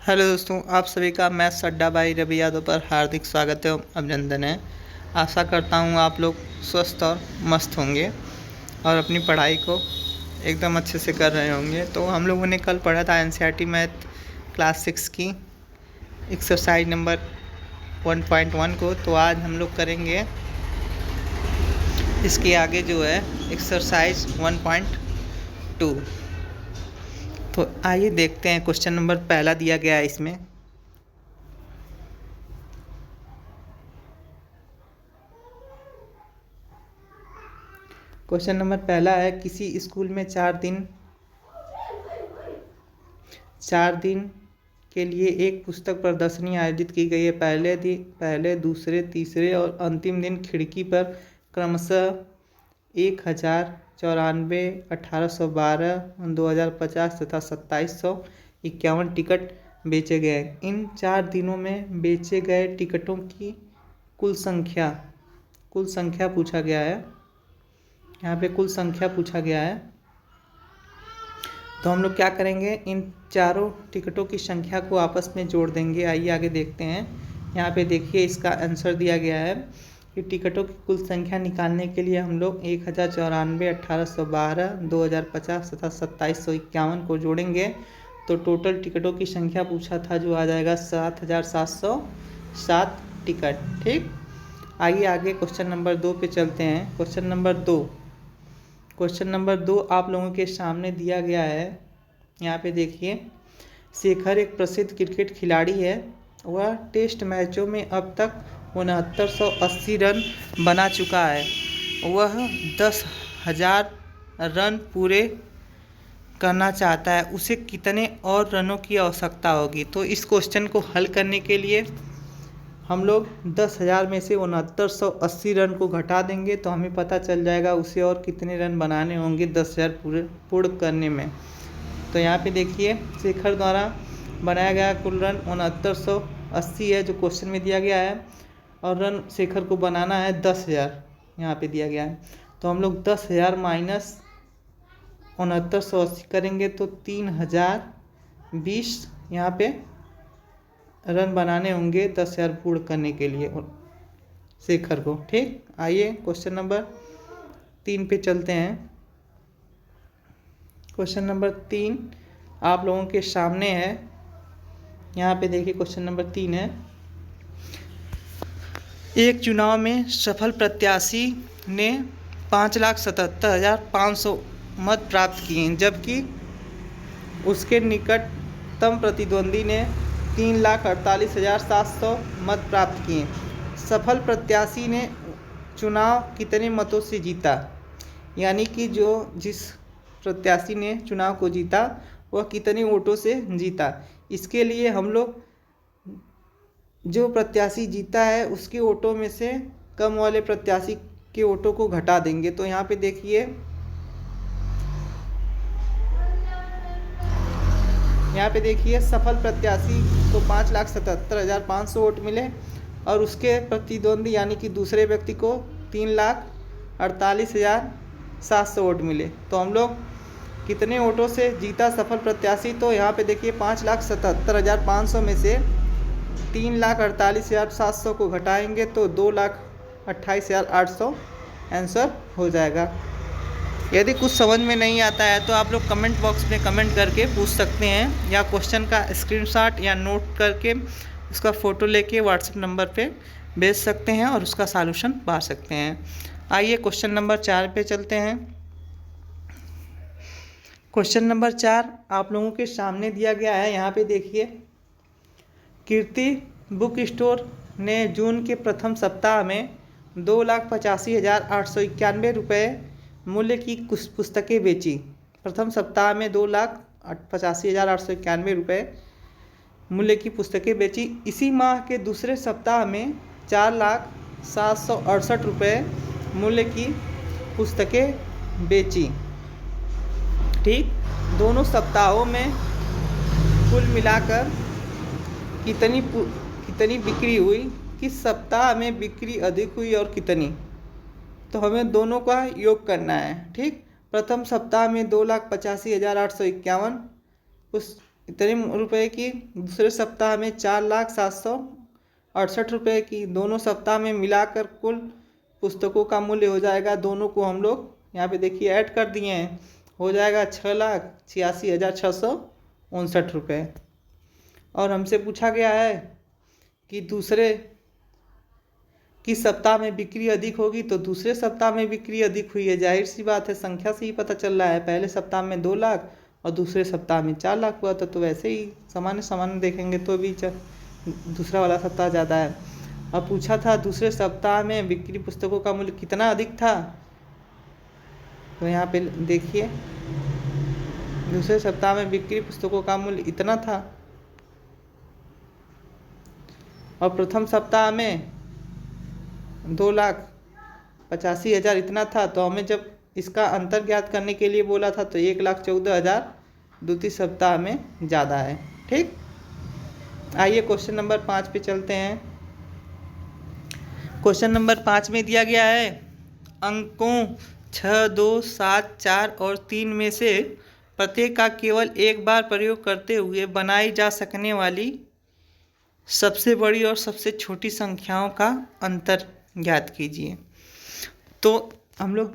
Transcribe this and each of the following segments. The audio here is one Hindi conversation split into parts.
हेलो दोस्तों, आप सभी का मैथ्स अड्डा भाई रवि यादव पर हार्दिक स्वागत एवं अभिनंदन है। आशा करता हूँ आप लोग स्वस्थ और मस्त होंगे और अपनी पढ़ाई को एकदम अच्छे से कर रहे होंगे। तो हम लोगों ने कल पढ़ा था एनसीईआरटी मैथ क्लास 6 की एक्सरसाइज नंबर 1.1 को। तो आज हम लोग करेंगे इसके आगे जो है एक्सरसाइज 1.2। तो आइए देखते हैं। क्वेश्चन नंबर पहला दिया गया है इसमें। क्वेश्चन नंबर पहला है, किसी स्कूल में 4 दिन के लिए एक पुस्तक प्रदर्शनी आयोजित की गई है। पहले, दूसरे, तीसरे और अंतिम दिन खिड़की पर क्रमशः 1094, 1812, 2050 तथा 2751 टिकट बेचे गए। इन 4 दिनों में बेचे गए टिकटों की कुल संख्या पूछा गया है। यहाँ पे कुल संख्या पूछा गया है। तो हम लोग क्या करेंगे, इन चारों टिकटों की संख्या को आपस में जोड़ देंगे। आइए आगे देखते हैं। यहाँ पे देखिए इसका आंसर दिया गया है कि टिकटों की कुल संख्या निकालने के लिए हम लोग 1094, 1812, 2050 तथा 2751 को जोड़ेंगे। तो टोटल टिकटों की संख्या पूछा था जो आ जाएगा 7707 टिकट। ठीक, आइए आगे क्वेश्चन नंबर 2 पे चलते हैं। क्वेश्चन नंबर 2 आप लोगों के सामने दिया गया है। यहाँ पे देखिए, शेखर एक प्रसिद्ध क्रिकेट खिलाड़ी है। वह टेस्ट मैचों में अब तक 6980 रन बना चुका है। वह 10,000 रन पूरे करना चाहता है। उसे कितने और रनों की आवश्यकता होगी? तो इस क्वेश्चन को हल करने के लिए हम लोग 10,000 में से 6980 रन को घटा देंगे तो हमें पता चल जाएगा उसे और कितने रन बनाने होंगे 10,000 पूर्ण करने में। तो यहाँ पे देखिए, शेखर द्वारा बनाया गया कुल रन 6980 है जो क्वेश्चन में दिया गया है, और रन शेखर को बनाना है 10,000 यहाँ पे दिया गया है। तो हम लोग 10,000 माइनस 6980 करेंगे तो 3020 यहाँ पे रन बनाने होंगे 10,000 पूर्ण करने के लिए शेखर को। ठीक, आइए क्वेश्चन नंबर 3 पे चलते हैं। क्वेश्चन नंबर 3 आप लोगों के सामने है। यहाँ पे देखिए क्वेश्चन नंबर 3 है, एक चुनाव में सफल प्रत्याशी ने 5,77,500 मत प्राप्त किए, जबकि उसके निकटतम प्रतिद्वंदी ने 3,48,700 मत प्राप्त किए। सफल प्रत्याशी ने चुनाव कितने मतों से जीता? यानी कि जिस प्रत्याशी ने चुनाव को जीता वह कितने वोटों से जीता। इसके लिए हम लोग जो प्रत्याशी जीता है उसके वोटों में से कम वाले प्रत्याशी के वोटों को घटा देंगे। तो यहाँ पे देखिए, सफल प्रत्याशी को 5,77,500 वोट मिले और उसके प्रतिद्वंदी यानी कि दूसरे व्यक्ति को 3,48,700 वोट मिले। तो हम लोग कितने वोटों से जीता सफल प्रत्याशी? तो यहाँ पे देखिए 5,77,500 में से 3,48,700 को घटाएंगे तो 2,28,800 आंसर हो जाएगा। यदि कुछ समझ में नहीं आता है तो आप लोग कमेंट बॉक्स में कमेंट करके पूछ सकते हैं, या क्वेश्चन का स्क्रीनशॉट या नोट करके उसका फ़ोटो लेके व्हाट्सएप नंबर पे भेज सकते हैं और उसका सॉल्यूशन पा सकते हैं। आइए क्वेश्चन नंबर 4 पे चलते हैं। क्वेश्चन नंबर 4 आप लोगों के सामने दिया गया है। यहाँ पे देखिए, कीर्ति बुक स्टोर ने जून के प्रथम सप्ताह में 2,85,891 रुपये मूल्य की कुछ पुस्तकें बेची। प्रथम सप्ताह में 2,85,891 रुपये मूल्य की पुस्तकें बेची। इसी माह के दूसरे सप्ताह में 4,768 रुपये मूल्य की पुस्तकें बेची। ठीक, दोनों सप्ताहों में कुल मिलाकर कितनी बिक्री हुई, किस सप्ताह में बिक्री अधिक हुई और कितनी? तो हमें दोनों का योग करना है। ठीक, प्रथम सप्ताह में 2,85,851 इतने रुपए की, दूसरे सप्ताह में 4,768,000 की, दोनों सप्ताह में मिलाकर कुल पुस्तकों का मूल्य हो जाएगा, दोनों को हम लोग यहाँ पे देखिए ऐड कर दिए हैं, हो जाएगा 6,86,659 रुपये। और हमसे पूछा गया है कि दूसरे किस सप्ताह में बिक्री अधिक होगी, तो दूसरे सप्ताह में बिक्री अधिक हुई है, जाहिर सी बात है, संख्या से ही पता चल रहा है। पहले सप्ताह में 2 लाख और दूसरे सप्ताह में 4 लाख हुआ था, तो वैसे ही सामान्य सामान्य देखेंगे तो भी दूसरा वाला सप्ताह ज़्यादा है। अब पूछा था दूसरे सप्ताह में बिक्री पुस्तकों का मूल्य कितना अधिक था, तो यहाँ पे देखिए दूसरे सप्ताह में बिक्री पुस्तकों का मूल्य इतना था और प्रथम सप्ताह में 2,85,000 इतना था। तो हमें जब इसका अंतर ज्ञात करने के लिए बोला था तो 1,14,000 द्वितीय सप्ताह में ज़्यादा है। ठीक, आइए क्वेश्चन नंबर 5 पे चलते हैं। क्वेश्चन नंबर 5 में दिया गया है अंकों 6, 2, 7, 4 और 3 में से प्रत्येक का केवल एक बार प्रयोग करते हुए बनाई जा सकने वाली सबसे बड़ी और सबसे छोटी संख्याओं का अंतर ज्ञात कीजिए। तो हम लोग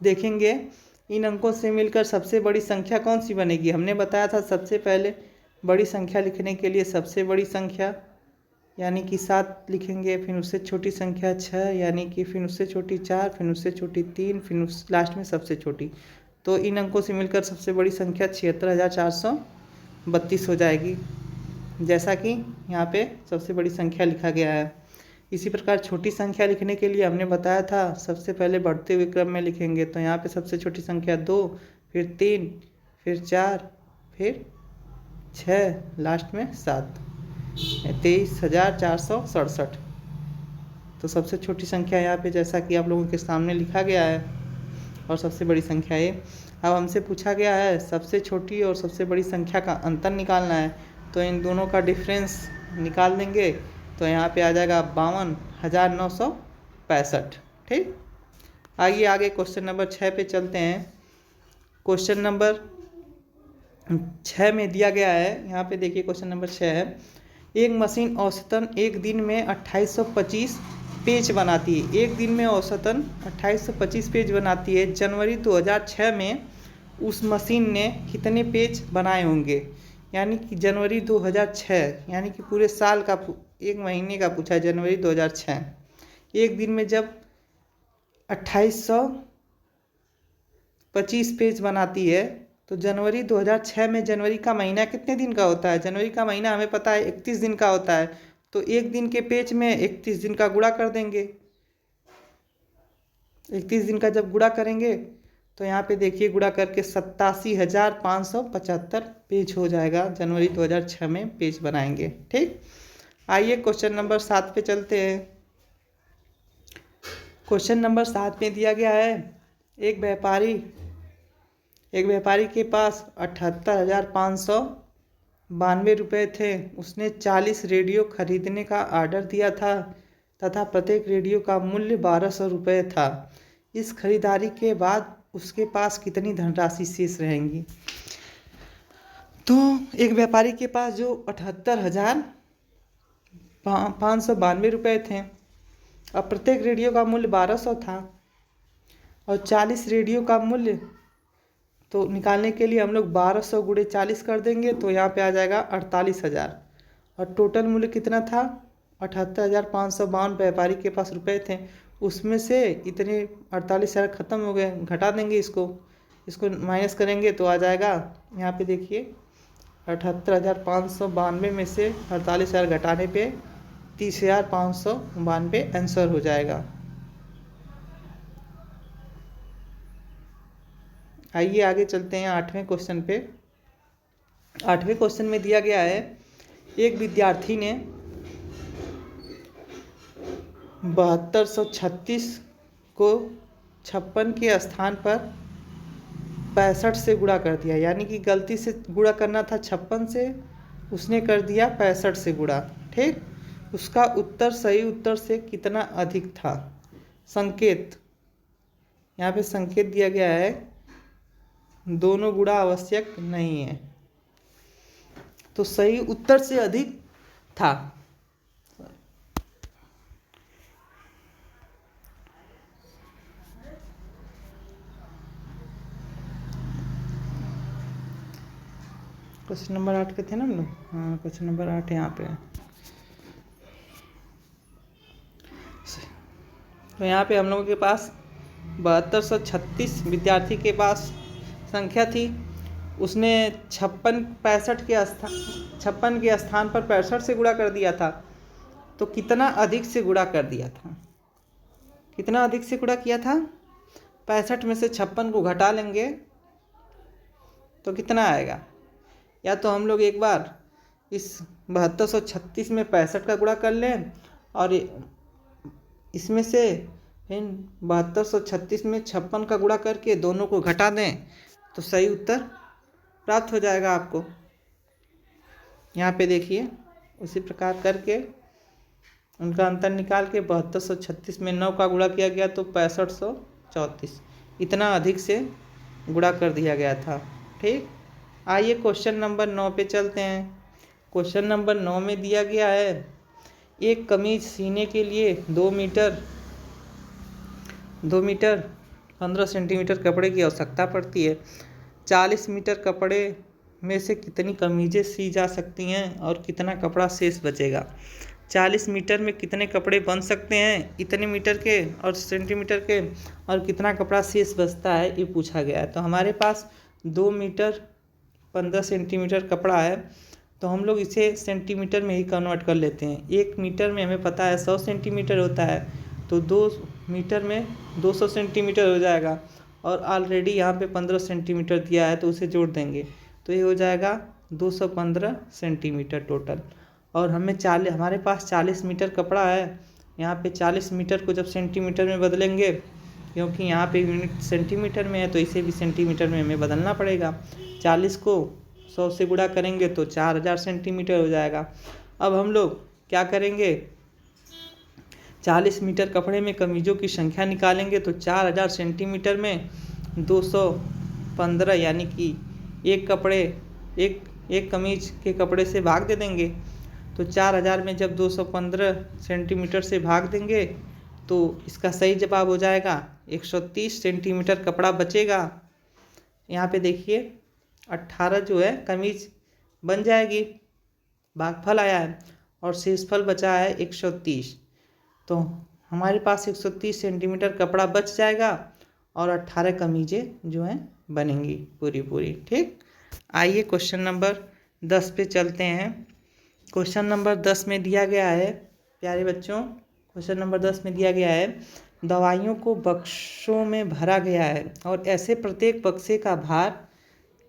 देखेंगे इन अंकों से मिलकर सबसे बड़ी संख्या कौन सी बनेगी। हमने बताया था सबसे पहले बड़ी संख्या लिखने के लिए सबसे बड़ी संख्या यानी कि 7 लिखेंगे, फिर उससे छोटी संख्या 6 यानी कि फिर उससे छोटी 4, फिर उससे छोटी 3, फिर लास्ट में सबसे छोटी। तो इन अंकों से मिलकर सबसे बड़ी संख्या 76,432 हो जाएगी, जैसा कि यहाँ पे सबसे बड़ी संख्या लिखा गया है। इसी प्रकार छोटी संख्या लिखने के लिए हमने बताया था सबसे पहले बढ़ते हुए क्रम में लिखेंगे, तो यहाँ पे सबसे छोटी संख्या 2, फिर 3, फिर 4, फिर 6, लास्ट में 7, 23,467। तो सबसे छोटी संख्या यहाँ पे जैसा कि आप लोगों के सामने लिखा गया है और सबसे बड़ी संख्या ये। अब हमसे पूछा गया है सबसे छोटी और सबसे बड़ी संख्या का अंतर निकालना है, तो इन दोनों का डिफरेंस निकाल देंगे तो यहाँ पे आ जाएगा 52,965। ठीक, आइए आगे क्वेश्चन नंबर 6 पे चलते हैं। क्वेश्चन नंबर 6 में दिया गया है, यहाँ पे देखिए क्वेश्चन नंबर 6 है, एक मशीन औसतन एक दिन में 2825 पेज बनाती है। एक दिन में औसतन 2825 पेज बनाती है। जनवरी 2006 में उस मशीन ने कितने पेज बनाए होंगे। यानी कि जनवरी 2006 यानी कि पूरे साल का, एक महीने का पूछा है, जनवरी 2006। एक दिन में जब 2825 पेज बनाती है तो जनवरी 2006 में जनवरी का महीना कितने दिन का होता है। जनवरी का महीना हमें पता है 31 दिन का होता है, तो एक दिन के पेज में 31 दिन का गुणा कर देंगे। 31 दिन का जब गुणा करेंगे तो यहाँ पे देखिए गुणा करके 87,575 पेज हो जाएगा। जनवरी 2006 में पेज बनाएंगे। ठीक, आइए क्वेश्चन नंबर 7 पे चलते हैं। क्वेश्चन नंबर 7 में दिया गया है एक व्यापारी के पास 78,592 रुपये थे। उसने 40 रेडियो खरीदने का आर्डर दिया था तथा प्रत्येक रेडियो का मूल्य 1,200 रुपये था। इस खरीदारी के बाद उसके पास कितनी धनराशि शेष रहेंगी। तो एक व्यापारी के पास जो 78,592 रुपये थे और प्रत्येक रेडियो का मूल्य 1,200 था और 40 रेडियो का मूल्य तो निकालने के लिए हम लोग 1,200 गुणे 40 कर देंगे तो यहाँ पे आ जाएगा 48,000। और टोटल मूल्य कितना था 78,592 व्यापारी के पास रुपए थे, उसमें से इतने 48,000 ख़त्म हो गए। घटा देंगे इसको माइनस करेंगे तो आ जाएगा, यहाँ पे देखिए 78,592 में से 48,000 घटाने पे 30,592 आंसर हो जाएगा। आइए आगे चलते हैं 8वें क्वेश्चन पे। 8वें क्वेश्चन में दिया गया है एक विद्यार्थी ने 7236 को 56 के स्थान पर 65 से गुणा कर दिया। यानी कि गलती से गुणा करना था 56 से, उसने कर दिया 65 से गुणा। ठीक, उसका उत्तर सही उत्तर से कितना अधिक था। संकेत, यहाँ पे संकेत दिया गया है दोनों गुणा आवश्यक नहीं है। तो सही उत्तर से अधिक था। क्वेश्चन नंबर 8 पे थे ना हम लोग। हाँ, क्वेश्चन नंबर 8 यहाँ पे है। तो यहाँ पे हम लोगों के पास 7236 विद्यार्थी के पास संख्या थी। उसने 56 के स्थान पर 65 से गुणा कर दिया था। तो कितना अधिक से गुणा कर दिया था? कितना अधिक से गुणा किया था? 65 में से 56 को घटा लेंगे तो कितना आएगा? या तो हम लोग एक बार इस 7236 में 65 का गुणा कर लें और इसमें से फिर 7236 में 56 का गुणा करके दोनों को घटा दें तो सही उत्तर प्राप्त हो जाएगा आपको। यहाँ पे देखिए, उसी प्रकार करके उनका अंतर निकाल के 7236 में 9 का गुणा किया गया तो 6534 इतना अधिक से गुणा कर दिया गया था। ठीक, आइए क्वेश्चन नंबर 9 पे चलते हैं। क्वेश्चन नंबर 9 में दिया गया है, एक कमीज सीने के लिए 2 मीटर 15 सेंटीमीटर कपड़े की आवश्यकता पड़ती है। 40 मीटर कपड़े में से कितनी कमीजें सी जा सकती हैं और कितना कपड़ा शेष बचेगा? 40 मीटर में कितने कपड़े बन सकते हैं इतने मीटर के और सेंटीमीटर के, और कितना कपड़ा शेष बचता है, ये पूछा गया है। तो हमारे पास 2 मीटर 15 सेंटीमीटर कपड़ा है, तो हम लोग इसे सेंटीमीटर में ही कन्वर्ट कर लेते हैं। 1 मीटर में हमें पता है 100 सेंटीमीटर होता है, तो 2 मीटर में 200 सेंटीमीटर हो जाएगा। और ऑलरेडी यहाँ पे 15 सेंटीमीटर दिया है तो उसे जोड़ देंगे तो ये हो जाएगा 215 सेंटीमीटर टोटल। और हमारे पास 40 मीटर कपड़ा है। यहाँ पे 40 मीटर को जब सेंटीमीटर में बदलेंगे, क्योंकि यहाँ पे यूनिट सेंटीमीटर में है तो इसे भी सेंटीमीटर में हमें बदलना पड़ेगा। 40 को 100 से गुणा करेंगे तो 4000 सेंटीमीटर हो जाएगा। अब हम लोग क्या करेंगे, 40 मीटर कपड़े में कमीजों की संख्या निकालेंगे तो 4000 सेंटीमीटर में 215 यानी कि एक कमीज के कपड़े से भाग दे देंगे। तो 4000 में जब 215 सेंटीमीटर से भाग देंगे तो इसका सही जवाब हो जाएगा 130 सेंटीमीटर कपड़ा बचेगा। यहाँ पे देखिए 18 जो है कमीज बन जाएगी, भागफल आया है, और शेषफल बचा है 130। तो हमारे पास 130 सेंटीमीटर कपड़ा बच जाएगा और 18 कमीजें जो हैं बनेंगी पूरी। ठीक, आइए क्वेश्चन नंबर 10 पे चलते हैं। क्वेश्चन नंबर 10 में दिया गया है, प्यारे बच्चों, क्वेश्चन नंबर 10 में दिया गया है, दवाइयों को बक्सों में भरा गया है और ऐसे प्रत्येक बक्से का भार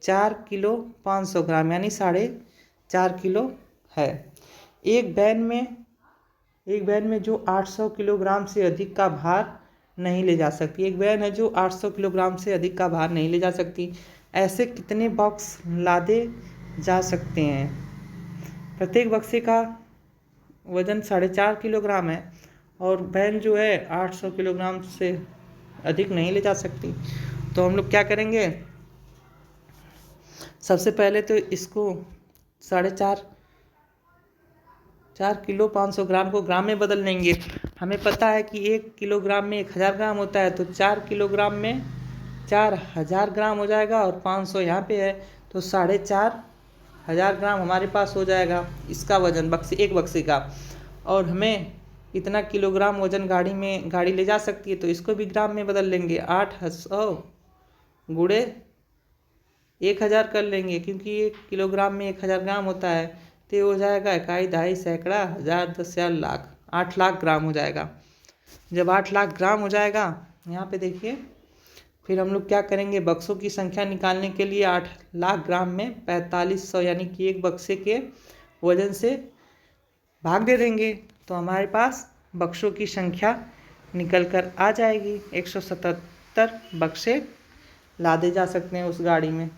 4 किलो 500 ग्राम यानी 4.5 किलो है। एक वैन में जो 800 किलोग्राम से अधिक का भार नहीं ले जा सकती। एक वैन है जो 800 किलोग्राम से अधिक का भार नहीं ले जा सकती। ऐसे कितने बक्स लादे जा सकते हैं? प्रत्येक बक्से का वजन 4.5 किलोग्राम है और वैन जो है 800 किलोग्राम से अधिक नहीं ले जा सकती। तो हम लोग क्या करेंगे, सबसे पहले तो इसको 4 किलो 500 ग्राम को ग्राम में बदल लेंगे। हमें पता है कि 1 किलोग्राम में 1000 ग्राम होता है, तो 4 किलोग्राम में 4000 ग्राम हो जाएगा और 500 यहाँ पे है तो 4500 ग्राम हमारे पास हो जाएगा इसका वजन एक बक्से का। और हमें इतना किलोग्राम वजन गाड़ी ले जा सकती है तो इसको भी ग्राम में बदल लेंगे। 800 गुणे 1000 कर लेंगे, क्योंकि 1 किलोग्राम में 1000 ग्राम होता है तो हो जाएगा इकाई, दहाई, सैकड़ा, 1000, 10,000, लाख, 8 लाख ग्राम हो जाएगा। जब 8 लाख ग्राम हो जाएगा, यहाँ पे देखिए, फिर हम लोग क्या करेंगे, बक्सों की संख्या निकालने के लिए 8 लाख ग्राम में 4500 यानी कि एक बक्से के वजन से भाग दे देंगे तो हमारे पास बक्सों की संख्या निकल कर आ जाएगी। 177 बक्से लादे जा सकते हैं उस गाड़ी में।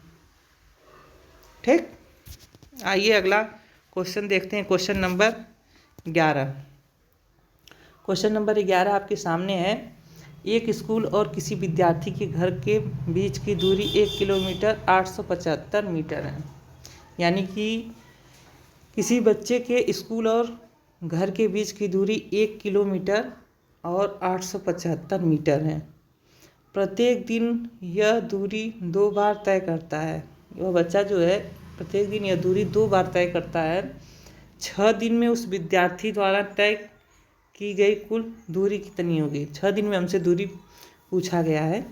ठीक, आइए अगला क्वेश्चन देखते हैं। Question number 11। क्वेश्चन नंबर 11 आपके सामने है, एक स्कूल और किसी विद्यार्थी के घर के बीच की दूरी 1 किलोमीटर 875 मीटर है। यानी कि किसी बच्चे के स्कूल और घर के बीच की दूरी 1 किलोमीटर और 875 मीटर है। प्रत्येक दिन यह दूरी 2 बार तय करता है। वह बच्चा जो है प्रत्येक दिन यह दूरी 2 बार तय करता है। 6 दिन में उस विद्यार्थी द्वारा तय की गई कुल दूरी कितनी होगी? 6 दिन में हमसे दूरी पूछा गया है।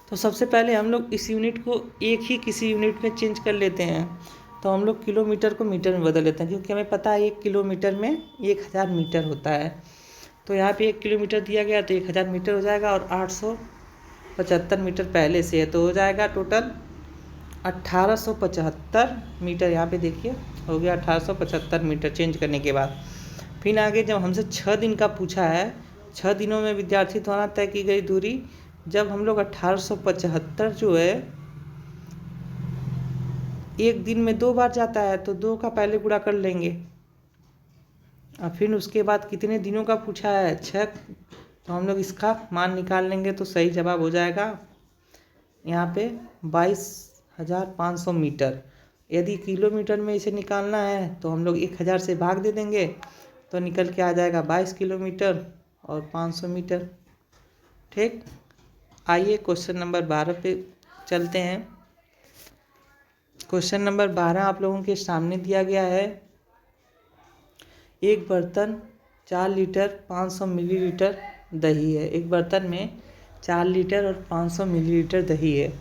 तो सबसे पहले हम लोग इस यूनिट को एक ही किसी यूनिट में चेंज कर लेते हैं। तो हम लोग किलोमीटर को मीटर में बदल लेते हैं, क्योंकि हमें पता है 1 किलोमीटर में 1000 मीटर होता है। तो यहाँ पे 1 किलोमीटर दिया गया तो 1000 मीटर हो जाएगा, और 875 मीटर पहले से है, तो हो जाएगा टोटल 1875 मीटर। यहाँ पे देखिए हो गया 1875 मीटर चेंज करने के बाद। फिर आगे जब हमसे 6 दिन का पूछा है, 6 दिनों में विद्यार्थी द्वारा तय की गई दूरी, जब हम लोग 1875 जो है 1 दिन में 2 बार जाता है, तो 2 का पहले गुणा कर लेंगे, और फिर उसके बाद कितने दिनों का पूछा है 6, तो हम लोग इसका मान निकाल लेंगे तो सही जवाब हो जाएगा यहाँ पे 22,500 मीटर। यदि किलोमीटर में इसे निकालना है तो हम लोग 1000 से भाग दे देंगे, तो निकल के आ जाएगा 22 किलोमीटर और 500 मीटर। ठीक, आइए क्वेश्चन नंबर 12 पे चलते हैं। क्वेश्चन नंबर 12 आप लोगों के सामने दिया गया है। एक बर्तन 4 लीटर 500 मिलीलीटर दही है। एक बर्तन में 4 लीटर और 500 मिलीलीटर दही है।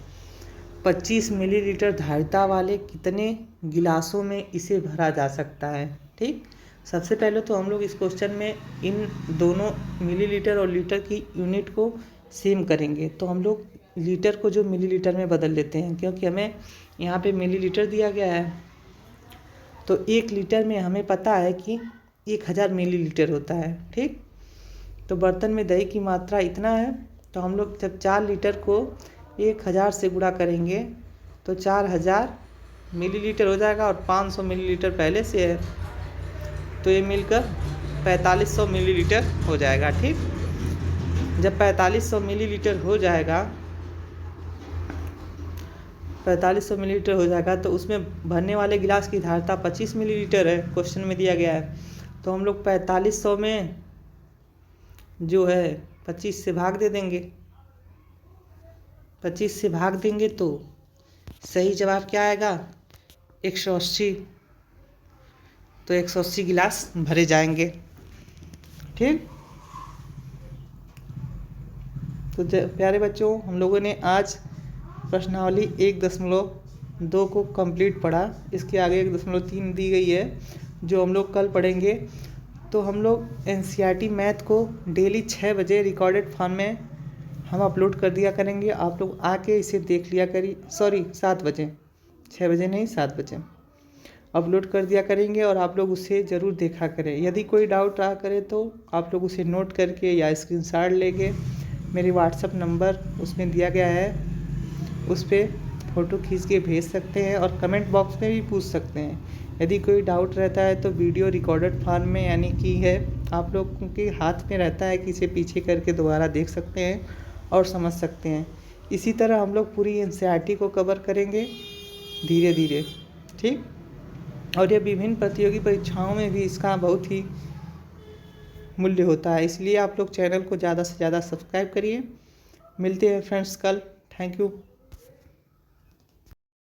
25 मिलीलीटर धारिता वाले कितने गिलासों में इसे भरा जा सकता है? ठीक, सबसे पहले तो हम लोग इस क्वेश्चन में इन दोनों मिलीलीटर और लीटर की यूनिट को सेम करेंगे। तो हम लोग लीटर को जो मिलीलीटर में बदल लेते हैं, क्योंकि हमें यहाँ पे मिलीलीटर दिया गया है। तो 1 लीटर में हमें पता है कि 1000 मिलीलीटर होता है। ठीक, तो बर्तन में दही की मात्रा इतना है, तो हम लोग जब 4 लीटर को 1000 से गुणा करेंगे तो 4000 मिलीलीटर हो जाएगा, और 500 मिलीलीटर पहले से है, तो ये मिलकर 4500 मिलीलीटर हो जाएगा। ठीक, जब 4500 मिलीलीटर हो जाएगा, 4500 मिलीलीटर हो जाएगा, तो उसमें भरने वाले गिलास की धारिता 25 मिलीलीटर है, क्वेश्चन में दिया गया है। तो हम लोग 4500 में जो है 25 से भाग दे देंगे। 25 से भाग देंगे तो सही जवाब क्या आएगा? 180। तो 180 गिलास भरे जाएंगे। ठीक, तो प्यारे बच्चों, हम लोगों ने आज प्रश्नावली 1.2 को कंप्लीट पढ़ा। इसके आगे 1.3 दी गई है, जो हम लोग कल पढ़ेंगे। तो हम लोग एनसीईआरटी मैथ को डेली 6 बजे रिकॉर्डेड फॉर्म में हम अपलोड कर दिया करेंगे। आप लोग आके इसे देख लिया करिए। 7 बजे, 6 बजे नहीं 7 बजे अपलोड कर दिया करेंगे, और आप लोग उसे ज़रूर देखा करें। यदि कोई डाउट रहा करे तो आप लोग उसे नोट करके या स्क्रीनशॉट लेके मेरे व्हाट्सएप नंबर उसमें दिया गया है, उस पर फ़ोटो खींच के भेज सकते हैं, और कमेंट बॉक्स में भी पूछ सकते हैं। यदि कोई डाउट रहता है तो वीडियो रिकॉर्डेड फॉर्म में यानी कि है आप लोगों के हाथ में रहता है कि इसे पीछे करके दोबारा देख सकते हैं और समझ सकते हैं। इसी तरह हम लोग पूरी एनसीईआरटी को कवर करेंगे धीरे धीरे। ठीक, और ये विभिन्न प्रतियोगी परीक्षाओं में भी इसका बहुत ही मूल्य होता है, इसलिए आप लोग चैनल को ज़्यादा से ज़्यादा सब्सक्राइब करिए। मिलते हैं फ्रेंड्स कल। Thank you.